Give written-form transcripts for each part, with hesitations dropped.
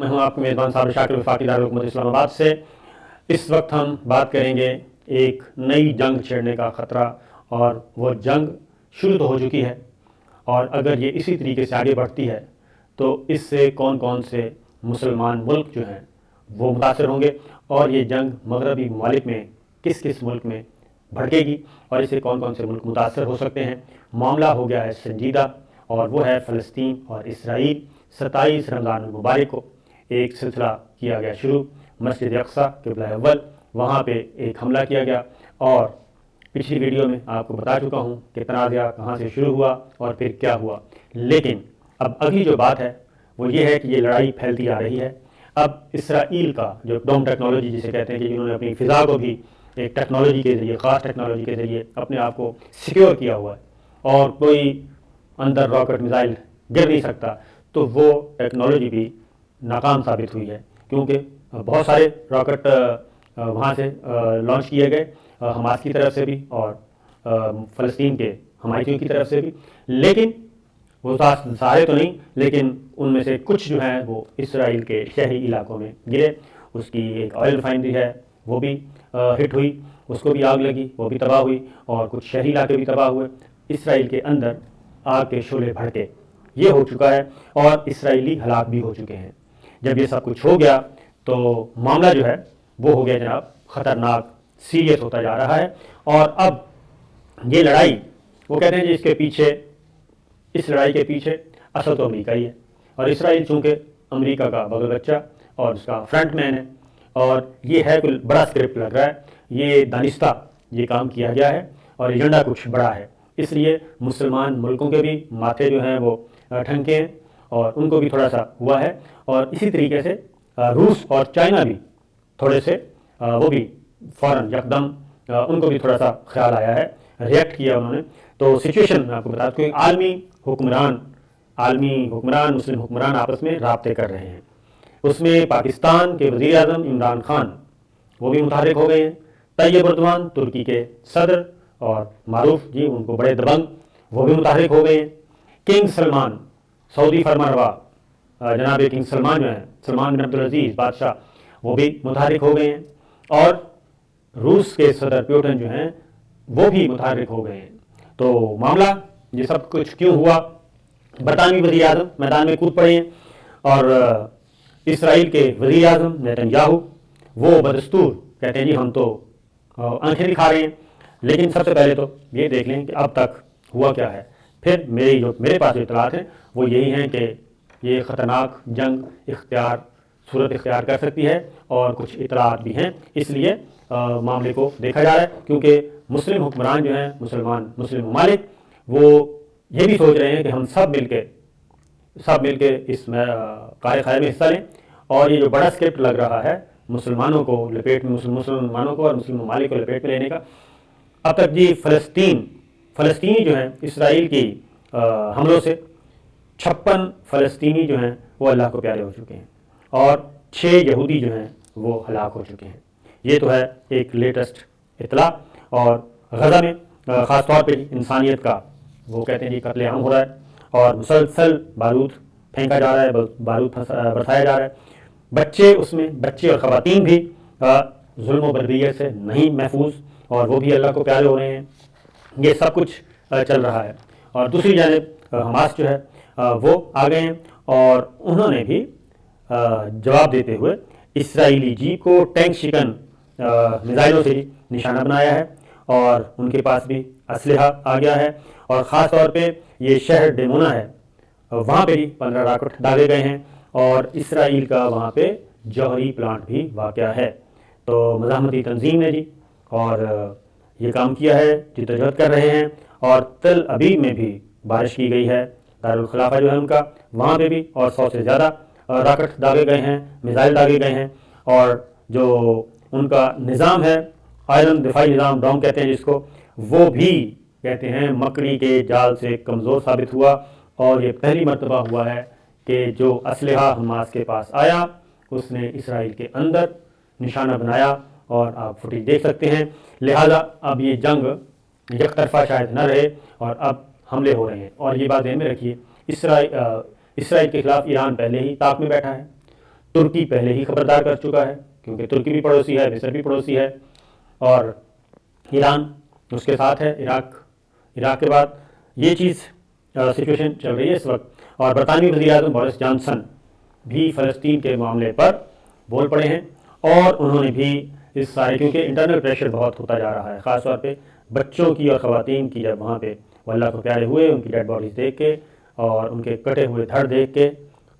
میں ہوں آپ کے میزبان صاحب شاکر وفاقی دارالحکومت اسلام آباد سے۔ اس وقت ہم بات کریں گے ایک نئی جنگ چھیڑنے کا خطرہ، اور وہ جنگ شروع تو ہو چکی ہے، اور اگر یہ اسی طریقے سے آگے بڑھتی ہے تو اس سے کون کون سے مسلمان ملک جو ہیں وہ متاثر ہوں گے، اور یہ جنگ مغربی ممالک میں کس کس ملک میں بھڑکے گی، اور اس سے کون کون سے ملک متاثر ہو سکتے ہیں۔ معاملہ ہو گیا ہے سنجیدہ، اور وہ ہے فلسطین اور اسرائیل۔ 27 رمضان المبارک کو ایک سلسلہ کیا گیا شروع، مسجد اقصیٰ قبلہ اول، وہاں پہ ایک حملہ کیا گیا، اور پچھلی ویڈیو میں آپ کو بتا چکا ہوں کہ تنازعہ کہاں سے شروع ہوا اور پھر کیا ہوا۔ لیکن اب اگلی جو بات ہے وہ یہ ہے کہ یہ لڑائی پھیلتی آ رہی ہے۔ اب اسرائیل کا جو ڈوم ٹیکنالوجی جسے کہتے ہیں کہ جنہوں نے اپنی فضا کو بھی ایک ٹیکنالوجی کے ذریعے، خاص ٹیکنالوجی کے ذریعے اپنے آپ کو سیکیور کیا ہوا ہے، اور کوئی اندر راکٹ میزائل گر نہیں سکتا، تو وہ ٹیکنالوجی بھی ناکام ثابت ہوئی ہے، کیونکہ بہت سارے راکٹ وہاں سے لانچ کیے گئے، حماس کی طرف سے بھی اور فلسطین کے حمایتیوں کی طرف سے بھی، لیکن وہ سارے تو نہیں، لیکن ان میں سے کچھ جو ہیں وہ اسرائیل کے شہری علاقوں میں گرے۔ اس کی ایک آئل ریفائنری ہے وہ بھی ہٹ ہوئی، اس کو بھی آگ لگی، وہ بھی تباہ ہوئی، اور کچھ شہری علاقے بھی تباہ ہوئے۔ اسرائیل کے اندر آگ کے شعلے بھڑکے، یہ ہو چکا ہے، اور اسرائیلی ہلاک بھی ہو چکے ہیں۔ جب یہ سب کچھ ہو گیا تو معاملہ جو ہے وہ ہو گیا جناب خطرناک، سیریس ہوتا جا رہا ہے، اور اب یہ لڑائی، وہ کہتے ہیں جی اس لڑائی کے پیچھے اصل تو امریکہ ہی ہے، اور اسرائیل چونکہ امریکہ کا بغل بچہ اور اس کا فرنٹ مین ہے، اور یہ ہے کوئی بڑا اسکرپٹ لگ رہا ہے، یہ دانستہ یہ کام کیا گیا ہے، اور ایجنڈا کچھ بڑا ہے، اس لیے مسلمان ملکوں کے بھی ماتھے جو ہیں وہ ٹھنکے ہیں، اور ان کو بھی تھوڑا سا ہوا ہے، اور اسی طریقے سے روس اور چائنا بھی تھوڑے سے وہ بھی فوراً یکدم ان کو بھی تھوڑا سا خیال آیا ہے، ریئیکٹ کیا انہوں نے۔ تو سچویشن میں آپ کو بتا دوں کہ عالمی حکمران مسلم حکمران آپس میں رابطے کر رہے ہیں، اس میں پاکستان کے وزیر اعظم عمران خان وہ بھی متحرک ہو گئے ہیں، طیب اردوان ترکی کے صدر اور معروف جی ان کو بڑے دبنگ، وہ بھی متحرک ہو گئے ہیں۔ کنگ سلمان سعودی فرمانروا جناب کنگ سلمان جو ہیں، سلمان بن عبدالعزیز بادشاہ، وہ بھی متحرک ہو گئے ہیں، اور روس کے صدر پیوٹن جو ہیں وہ بھی متحرک ہو گئے ہیں۔ تو معاملہ یہ سب کچھ کیوں ہوا؟ برطانوی وزیر اعظم میدان میں کود پڑے ہیں، اور اسرائیل کے وزیر اعظم نیتن یاہو وہ بدستور کہتے ہیں جی ہم تو آنکھیں دکھا رہے ہیں، لیکن سب سے پہلے تو یہ دیکھ لیں کہ اب تک ہوا کیا ہے۔ پھر میرے پاس جو اطلاعات ہیں وہ یہی ہیں کہ یہ خطرناک جنگ صورت اختیار کر سکتی ہے، اور کچھ اطلاعات بھی ہیں، اس لیے معاملے کو دیکھا جا رہا ہے، کیونکہ مسلم حکمران جو ہیں مسلم ممالک وہ یہ بھی سوچ رہے ہیں کہ ہم سب مل کے اس کارِ خیر میں حصہ لیں، اور یہ جو بڑا اسکرپٹ لگ رہا ہے مسلمانوں کو لپیٹ میں، مسلمانوں کو اور مسلم ممالک کو لپیٹ میں لینے کا، اب تک جی فلسطینی جو ہیں اسرائیل کی حملوں سے 56 فلسطینی جو ہیں وہ اللہ کو پیارے ہو چکے ہیں، اور 6 یہودی جو ہیں وہ ہلاک ہو چکے ہیں۔ یہ تو ہے ایک لیٹسٹ اطلاع، اور غزہ میں خاص طور پہ انسانیت کا وہ کہتے ہیں جی قتل عام ہو رہا ہے، اور مسلسل بارود پھینکا جا رہا ہے، بارود برسایا جا رہا ہے، بچے اور خواتین بھی ظلم و بربریت سے نہیں محفوظ، اور وہ بھی اللہ کو پیارے ہو رہے ہیں۔ یہ سب کچھ چل رہا ہے، اور دوسری جانب حماس جو ہے وہ آ گئے ہیں، اور انہوں نے بھی جواب دیتے ہوئے اسرائیلی جیپ کو ٹینک شکن میزائلوں سے نشانہ بنایا ہے، اور ان کے پاس بھی اسلحہ آ گیا ہے، اور خاص طور پہ یہ شہر ڈیمونا ہے، وہاں پہ بھی 15 راکٹ داغے گئے ہیں، اور اسرائیل کا وہاں پہ جوہری پلانٹ بھی واقع ہے۔ تو مزاحمتی تنظیم نے جی اور یہ کام کیا ہے، جدوجہد کر رہے ہیں، اور تل ابیب میں بھی بارش کی گئی ہے، دارالخلافہ جو ہے ان کا، وہاں پہ بھی اور 100 سے زیادہ راکٹ داغے گئے ہیں، میزائل داغے گئے ہیں، اور جو ان کا نظام ہے آئرن دفاعی نظام ڈوم کہتے ہیں جس کو، وہ بھی کہتے ہیں مکڑی کے جال سے کمزور ثابت ہوا، اور یہ پہلی مرتبہ ہوا ہے کہ جو اسلحہ حماس کے پاس آیا اس نے اسرائیل کے اندر نشانہ بنایا، اور آپ فوٹیج دیکھ سکتے ہیں۔ لہٰذا اب یہ جنگ یک طرفہ شاید نہ رہے، اور اب حملے ہو رہے ہیں، اور یہ بات ذہن میں رکھیے اسرائیل کے خلاف ایران پہلے ہی طاق میں بیٹھا ہے، ترکی پہلے ہی خبردار کر چکا ہے، کیونکہ ترکی بھی پڑوسی ہے، مصر بھی پڑوسی ہے، اور ایران اس کے ساتھ ہے، عراق کے بعد یہ چیز سچویشن چل رہی ہے اس وقت۔ اور برطانوی وزیر اعظم بورس جانسن بھی فلسطین کے معاملے پر بول پڑے ہیں، اور انہوں نے بھی اس سارے، کیونکہ انٹرنل پریشر بہت ہوتا جا رہا ہے، خاص طور پہ بچوں کی اور خواتین کی، جب وہاں پہ وہ اللہ کو پیارے ہوئے، ان کی ڈیڈ باڈیز دیکھ کے اور ان کے کٹے ہوئے دھڑ دیکھ کے،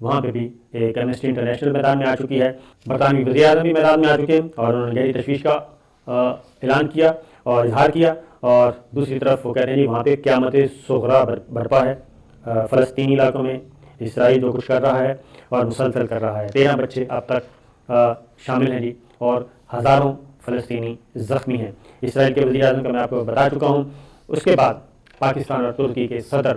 وہاں پہ بھی ایک ایمنسٹی انٹرنیشنل میدان میں آ چکی ہے، برطانوی وزیر اعظم بھی میدان میں آ چکے ہیں، اور انہوں نے گہری تشویش کا اعلان کیا اور اظہار کیا، اور دوسری طرف وہ کہتے ہیں جی وہاں پہ قیامت صغریٰ برپا ہے فلسطینی علاقوں میں، اسرائیل جو کچھ کر رہا ہے اور مسلسل کر رہا ہے۔ 13 بچے اب تک شامل ہیں جی، اور ہزاروں فلسطینی زخمی ہیں۔ اسرائیل کے وزیر اعظم کا میں آپ کو بتا چکا ہوں۔ اس کے بعد پاکستان اور ترکی کے صدر،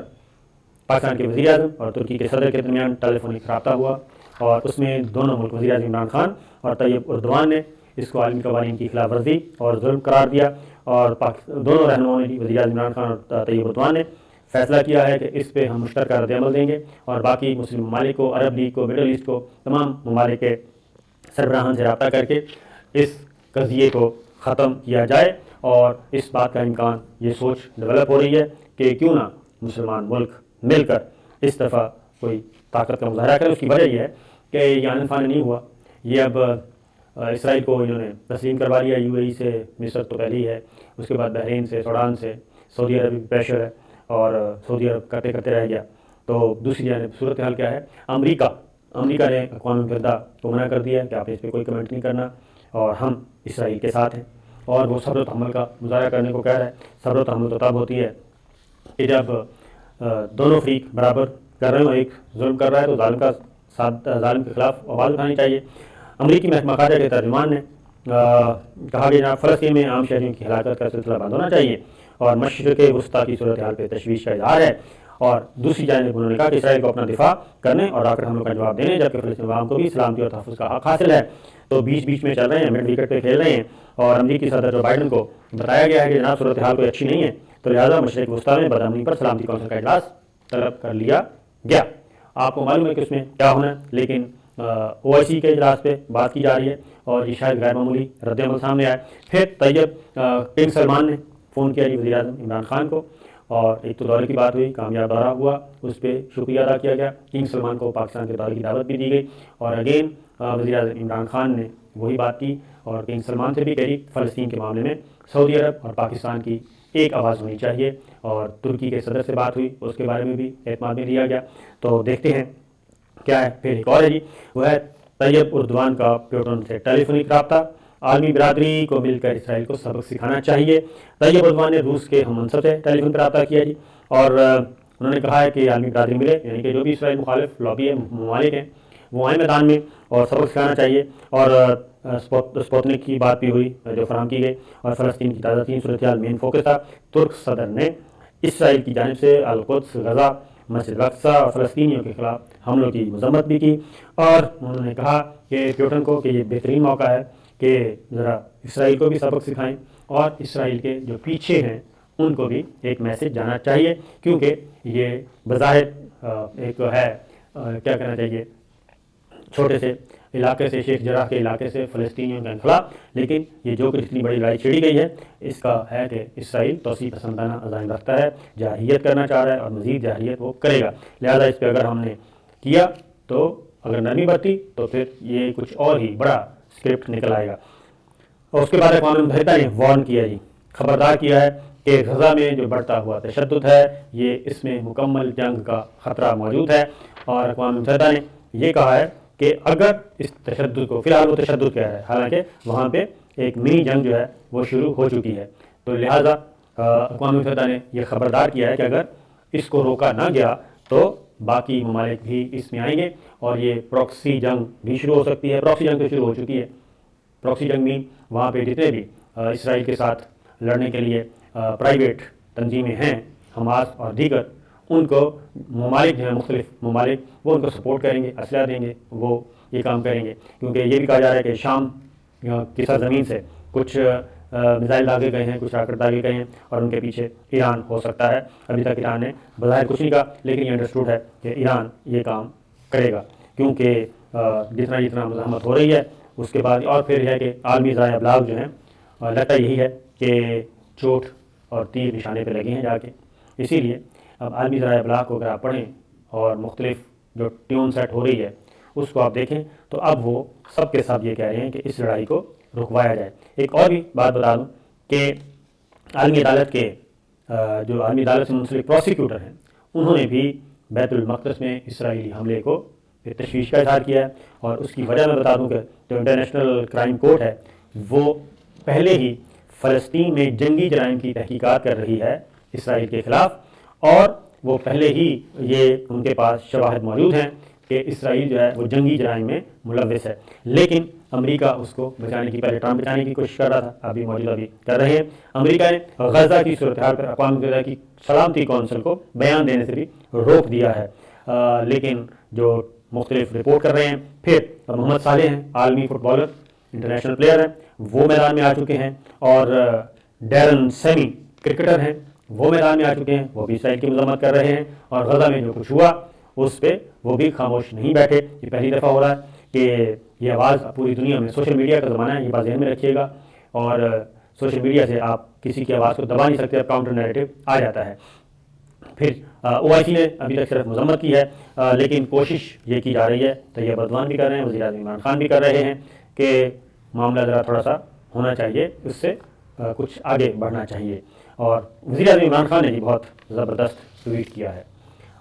پاکستان کے وزیر اعظم اور ترکی کے صدر کے درمیان ٹیلی فونک رابطہ ہوا، اور اس میں دونوں ملک وزیر اعظم عمران خان اور طیب اردوان نے اس کو عالمی قوانین کی خلاف ورزی اور ظلم قرار دیا، اور دونوں رہنماؤں نے، وزیر اعظم عمران خان اور طیب اردوان نے فیصلہ کیا ہے کہ اس پہ ہم مشترکہ رد عمل دیں گے، اور باقی مسلم ممالک کو، عرب لیگ کو، مڈل ایسٹ کو، تمام ممالک کے سربراہان سے رابطہ کر کے اس قضیے کو ختم کیا جائے۔ اور اس بات کا امکان، یہ سوچ ڈیولپ ہو رہی ہے کہ کیوں نہ مسلمان ملک مل کر اس دفعہ کوئی طاقت کا مظاہرہ کریں۔ اس کی وجہ یہ ہے کہ یہ آنن فانن نہیں ہوا، یہ اب اسرائیل کو انہوں نے تسلیم کروا لیا، یو اے ای سے، مصر تو پہلے ہی ہے، اس کے بعد بحرین سے، سوڈان سے، سعودی عرب بھی پریشر ہے، اور سعودی عرب کرتے کرتے رہ گیا۔ تو دوسری جانب صورتحال کیا ہے؟ امریکہ نے اقوام متحدہ کو منع کر دیا ہے کہ آپ اس پہ کوئی کمنٹ نہیں کرنا، اور ہم اسرائیل کے ساتھ ہیں، اور وہ صبر و تحمل کا مظاہرہ کرنے کو کہہ رہا ہے۔ صبر و تحمل تو تب ہوتی ہے کہ جب دونوں فریق برابر کر رہے ہوں، ایک ظلم کر رہا ہے تو ظالم کے خلاف آواز اٹھانی چاہیے۔ امریکی محکمہ خارجہ کے ترجمان نے کہا کہ جناب فلسطین میں عام شہریوں کی ہلاکت کا سلسلہ بند ہونا چاہیے، اور مشرق وسطیٰ کی صورتحال پہ تشویش کا اظہار ہے، اور دوسری جانب انہوں نے کہا کہ اسرائیل کو اپنا دفاع کرنے اور راکٹ حملوں کا جواب دینے، جبکہ فلسطین عوام کو بھی سلامتی اور تحفظ کا حق حاصل ہے۔ تو بیچ میں چل رہے ہیں، مڈ وکٹ پہ کھیل رہے ہیں، اور امریکی صدر جو بائیڈن کو بتایا گیا ہے کہ جناب صورتحال کوئی اچھی نہیں ہے، تو لہٰذا مشرق وسطیٰ میں بدامنی پر سلامتی کونسل کا اجلاس طلب کر لیا گیا۔ آپ کو معلوم ہے کہ اس میں کیا ہونا ہے، لیکن او آئی سی کے اجلاس پہ بات کی جا رہی ہے، اور یہ شاید غیر معمولی رد عمل سامنے آئے۔ پھر کنگ سلمان نے فون کیا جی وزیر اعظم عمران خان کو، اور ایک تو دورے کی بات ہوئی، کامیاب دورہ ہوا، اس پہ شکریہ ادا کیا گیا، کنگ سلمان کو پاکستان کے دورے کی دعوت بھی دی گئی، اور اگین وزیر اعظم عمران خان نے وہی بات کی، اور کنگ سلمان سے بھی کہی فلسطین کے معاملے میں سعودی عرب اور پاکستان کی ایک آواز ہونی چاہیے، اور ترکی کے صدر سے بات ہوئی، اس کے بارے میں بھی اعتماد میں دیا گیا۔ تو دیکھتے ہیں کیا ہے۔ پھر ایک اور ہے جی، وہ ہے طیب اردوان کا پیوٹن سے ٹیلی فونک رابطہ، عالمی برادری کو مل کر اسرائیل کو سبق سکھانا چاہیے۔ طیب اردوان نے روس کے ہم منصب سے ٹیلی فونک رابطہ کیا جی، اور انہوں نے کہا ہے کہ عالمی برادری ملے، یعنی کہ جو بھی اسرائیل مخالف لابی ممالک ہیں وہ آئیں میدان میں اور سبق سکھانا چاہیے۔ اور سپوتنک کی بات بھی ہوئی جو فراہم کی گئی، اور فلسطین کی تازہ ترین صورتحال مین فوکس تھا۔ ترک صدر نے اسرائیل کی جانب سے القدس، غزہ، مسجد الاقصیٰ اور فلسطینیوں کے خلاف حملوں کی مذمت بھی کی، اور انہوں نے کہا کہ پیوٹن کو کہ یہ بہترین موقع ہے کہ ذرا اسرائیل کو بھی سبق سکھائیں، اور اسرائیل کے جو پیچھے ہیں ان کو بھی ایک میسج جانا چاہیے، کیونکہ یہ بظاہر ایک ہے کیا کہنا چاہیے، چھوٹے سے علاقے سے، شیخ جراح کے علاقے سے فلسطینیوں کے خلاف، لیکن یہ جو کہ اتنی بڑی لڑائی چھیڑی گئی ہے، اس کا ہے کہ اسرائیل توسیع پسندانہ عزائم رکھتا ہے، جارحیت کرنا چاہ رہا ہے، اور مزید جارحیت وہ کرے گا، لہذا اس پہ اگر ہم نے کیا تو اگر نرمی برتی تو پھر یہ کچھ اور ہی بڑا اسکرپٹ نکل آئے گا۔ اور اس کے بعد اقوام متحدہ نے وارن کیا جی، خبردار کیا ہے کہ غزہ میں جو بڑھتا ہوا تشدد ہے، یہ اس میں مکمل جنگ کا خطرہ موجود ہے، اور اقوام متحدہ نے یہ کہا ہے کہ اگر اس تشدد کو، فی الحال وہ تشدد کہہ رہا ہے، حالانکہ وہاں پہ ایک منی جنگ جو ہے وہ شروع ہو چکی ہے، تو لہٰذا اقوام متحدہ نے یہ خبردار کیا ہے کہ اگر اس کو روکا نہ گیا تو باقی ممالک بھی اس میں آئیں گے، اور یہ پراکسی جنگ بھی شروع ہو سکتی ہے۔ پراکسی جنگ تو شروع ہو چکی ہے۔ پراکسی جنگ میں وہاں پہ جتنے بھی اسرائیل کے ساتھ لڑنے کے لیے پرائیویٹ تنظیمیں ہیں، حماس اور دیگر، ان کو ممالک جو ہیں، مختلف ممالک، وہ ان کو سپورٹ کریں گے، اسلحہ دیں گے، وہ یہ کام کریں گے، کیونکہ یہ بھی کہا جا رہا ہے کہ شام کی سرزمین سے کچھ میزائل داغے گئے ہیں، کچھ راکٹ داغے گئے ہیں، اور ان کے پیچھے ایران ہو سکتا ہے۔ ابھی تک ایران نے بظاہر کچھ نہیں کہا، لیکن یہ انڈرسٹوڈ ہے کہ ایران یہ کام کرے گا، کیونکہ جتنا جتنا مزاحمت ہو رہی ہے اس کے بعد اور پھر ہے کہ عالمی ذرائع ابلاغ جو ہیں لگتا یہی ہے کہ چوٹ اور تیر نشانے پہ لگے ہیں جا کے. اسی لیے اب عالمی ذرائع ابلاغ کو اگر آپ پڑھیں اور مختلف جو ٹیون سیٹ ہو رہی ہے اس کو آپ دیکھیں تو اب وہ سب کے سب یہ کہہ رہے ہیں کہ اس لڑائی کو رکوایا جائے. ایک اور بھی بات بتا دوں کہ عالمی عدالت کے جو عالمی عدالت سے منسلک پروسیکیوٹر ہیں انہوں نے بھی بیت المقدس میں اسرائیلی حملے کو تشویش کا اظہار کیا ہے. اور اس کی وجہ میں بتا دوں کہ جو انٹرنیشنل کرائم کورٹ ہے وہ پہلے ہی فلسطین میں جنگی جرائم کی تحقیقات کر رہی ہے اسرائیل کے خلاف، اور وہ پہلے ہی یہ ان کے پاس شواہد موجود ہیں کہ اسرائیل جو ہے وہ جنگی جرائم میں ملوث ہے. لیکن امریکہ اس کو بچانے کی، پہلے ٹرمپ بچانے کی کوشش کر رہا تھا، ابھی موجودہ بھی کر رہے ہیں. امریکہ نے غزہ کی صورتحال پر اقوام متحدہ کی سلامتی کونسل کو بیان دینے سے بھی روک دیا ہے. لیکن جو مختلف رپورٹ کر رہے ہیں. پھر محمد صالح ہیں، عالمی فٹ بالر، انٹرنیشنل پلیئر ہیں، وہ میدان میں آ چکے ہیں. اور ڈیرن سیمی کرکٹر ہیں، وہ میدان میں آ چکے ہیں، وہ بھی اسرائیل کی مذمت کر رہے ہیں. اور غزہ میں جو کچھ ہوا اس پہ وہ بھی خاموش نہیں بیٹھے. یہ پہلی دفعہ ہو رہا ہے کہ یہ آواز پوری دنیا میں، سوشل میڈیا کا زمانہ ہے، یہ بات ذہن میں رکھیے گا. اور سوشل میڈیا سے آپ کسی کی آواز کو دبا نہیں سکتے، اب کاؤنٹر نیریٹو آ جاتا ہے. پھر OIC نے ابھی تک صرف مذمت کی ہے، لیکن کوشش یہ کی جا رہی ہے، طیب اردوان بھی کر رہے ہیں، وزیر اعظم عمران خان بھی کر رہے ہیں کہ معاملہ ذرا تھوڑا سا ہونا چاہیے، اس سے کچھ آگے بڑھنا چاہیے. اور وزیر اعظم عمران خان نے بھی بہت زبردست ٹویٹ کیا ہے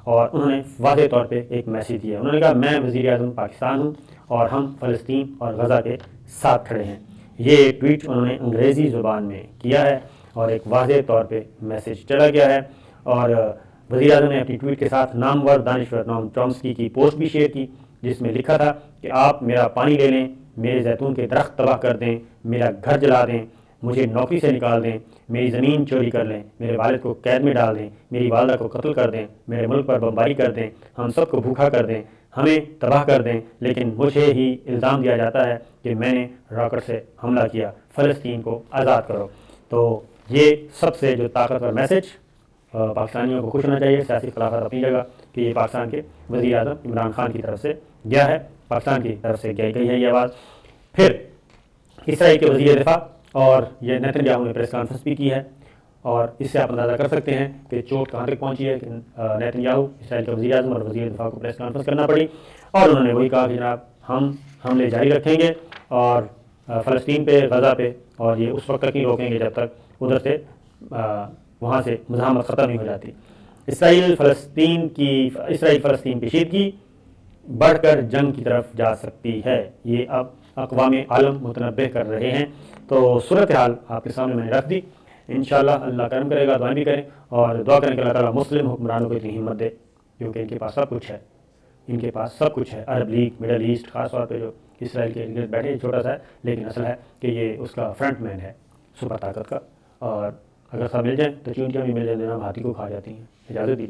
اور انہوں نے واضح طور پہ ایک میسیج دیا. انہوں نے کہا میں وزیر اعظم پاکستان ہوں اور ہم فلسطین اور غزہ کے ساتھ کھڑے ہیں. یہ ٹویٹ انہوں نے انگریزی زبان میں کیا ہے اور ایک واضح طور پہ میسیج چلا گیا ہے. اور وزیر اعظم نے اپنی ٹویٹ کے ساتھ نامور دانشور نوم چومسکی کی پوسٹ بھی شیئر کی جس میں لکھا تھا کہ آپ میرا پانی لے لیں، میرے زیتون کے درخت تباہ کر دیں، میرا گھر جلا دیں، مجھے نوکری سے نکال دیں، میری زمین چوری کر لیں، میرے والد کو قید میں ڈال دیں، میری والدہ کو قتل کر دیں، میرے ملک پر بمباری کر دیں، ہم سب کو بھوکا کر دیں، ہمیں تباہ کر دیں، لیکن مجھے ہی الزام دیا جاتا ہے کہ میں نے راکٹ سے حملہ کیا، فلسطین کو آزاد کرو. تو یہ سب سے جو طاقتور میسیج پاکستانیوں کو خوش ہونا چاہیے. سیاسی خلافت اپنی جگہ کہ یہ پاکستان کے وزیر اعظم عمران خان کی طرف سے گیا ہے، پاکستان کی طرف سے گئی ہے یہ آواز. پھر اسرائیل کے وزیر دفاع اور یہ نیتن یاہو نے پریس کانفرنس بھی کی ہے اور اس سے آپ اندازہ کر سکتے ہیں کہ چوٹ کہاں تک پہنچی ہے کہ نیتن یاہو اسرائیل کے وزیر اعظم اور وزیر دفاع کو پریس کانفرنس کرنا پڑی اور انہوں نے وہی کہا کہ جناب ہم حملے جاری رکھیں گے اور فلسطین پہ، غزہ پہ، اور یہ اس وقت تک نہیں روکیں گے جب تک ادھر سے وہاں سے مزاحمت ختم نہیں ہو جاتی. اسرائیل فلسطین پیچیدگی بڑھ کر جنگ کی طرف جا سکتی ہے، یہ اب اقوام عالم متنبہ کر رہے ہیں. تو صورتحال آپ کے سامنے میں نے رکھ دی. انشاءاللہ اللہ کرم کرے گا، دعائیں بھی کریں اور دعا کریں کہ اللہ تعالیٰ مسلم حکمرانوں کو اتنی ہمت دے کیونکہ ان کے پاس سب کچھ ہے، ان کے پاس سب کچھ ہے. عرب لیگ، مڈل ایسٹ، خاص طور پہ جو اسرائیل کے ارد گرد بیٹھے، چھوٹا سا ہے لیکن اصل ہے کہ یہ اس کا فرنٹ مین ہے سپر طاقت کا. اور اگر سب مل جائیں تو چونٹیاں بھی مل جائیں، جناب ہاتھی کو کھا جاتی ہیں. اجازت دی.